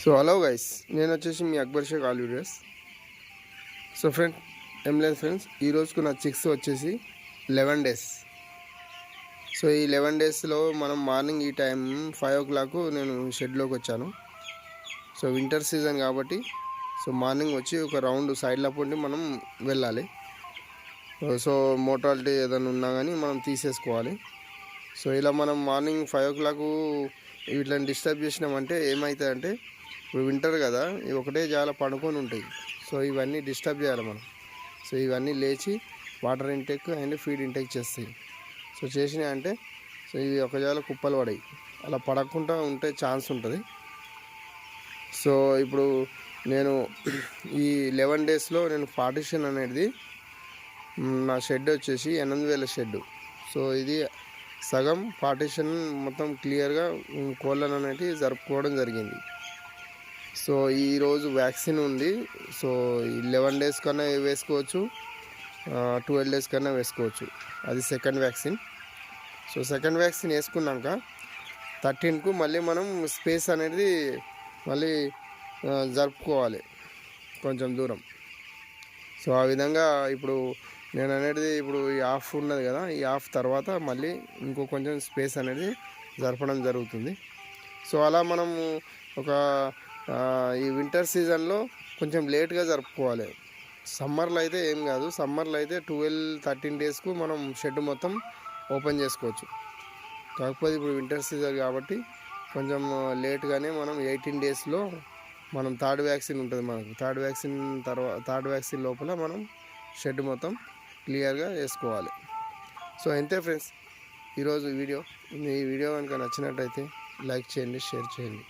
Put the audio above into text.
So hello guys, నేను వచ్చేసి మీ Akbar Sheikh all videos. So ఏం లేదు ఫ్రెండ్స్, ఈరోజుకు నా చిక్స్ వచ్చేసి 11 డేస్. సో ఈ 11 డేస్లో మనం మార్నింగ్ ఈ టైం 5 o'clock నేను షెడ్లోకి వచ్చాను. సో వింటర్ సీజన్ కాబట్టి సో మార్నింగ్ వచ్చి ఒక రౌండ్ సైడ్లో పొండి మనం వెళ్ళాలి. సో మోటాలిటీ ఏదైనా ఉన్నా కానీ మనం తీసేసుకోవాలి. సో ఇలా మనం మార్నింగ్ 5 o'clock వీటిని డిస్టర్బ్ చేసినామంటే ఏమవుతుందంటే, ఇప్పుడు వింటర్ కదా, ఇవి ఒకటే చాలా పడుకొని ఉంటాయి. సో ఇవన్నీ డిస్టర్బ్ చేయాలి మనం. సో ఇవన్నీ లేచి water intake and feed intake చేస్తాయి. సో చేసినాయి అంటే సో ఇవి ఒక జాల కుప్పలు పడాయి. అలా పడకుండా ఉంటే ఛాన్స్ ఉంటుంది. సో ఇప్పుడు నేను ఈ 11 డేస్లో నేను పార్టిషన్ అనేది నా షెడ్ వచ్చేసి 8,000 షెడ్. సో ఇది సగం పార్టిషన్ మొత్తం క్లియర్గా కోళ్ళను అనేవి జరుపుకోవడం జరిగింది. సో ఈరోజు వ్యాక్సిన్ ఉంది. సో 11 డేస్ కన్నా వేసుకోవచ్చు, 12 డేస్ కన్నా వేసుకోవచ్చు. అది second vaccine. So second vaccine వేసుకున్నాక 13కు మళ్ళీ మనం స్పేస్ అనేది మళ్ళీ జరుపుకోవాలి కొంచెం దూరం. సో ఆ విధంగా ఇప్పుడు నేను అనేది ఇప్పుడు ఈ ఆఫ్ ఉన్నది కదా, ఈ ఆఫ్ తర్వాత మళ్ళీ ఇంకో కొంచెం స్పేస్ అనేది జరపడం జరుగుతుంది. సో అలా మనము ఒక ఈ వింటర్ సీజన్లో కొంచెం లేట్గా జరుపుకోవాలి. సమ్మర్లో అయితే ఏం కాదు, సమ్మర్లో అయితే 12-13 డేస్కు మనం షెడ్ మొత్తం ఓపెన్ చేసుకోవచ్చు. కాకపోతే ఇప్పుడు వింటర్ సీజన్ కాబట్టి కొంచెం లేట్గానే మనం 18 డేస్లో మనం థర్డ్ వ్యాక్సిన్ ఉంటుంది మనకు. థర్డ్ వ్యాక్సిన్ లోపల మనం షెడ్ మొత్తం క్లియర్గా వేసుకోవాలి. సో అంతే ఫ్రెండ్స్, ఈరోజు వీడియో. ఈ వీడియో కనుక నచ్చినట్టయితే లైక్ చేయండి, షేర్ చేయండి.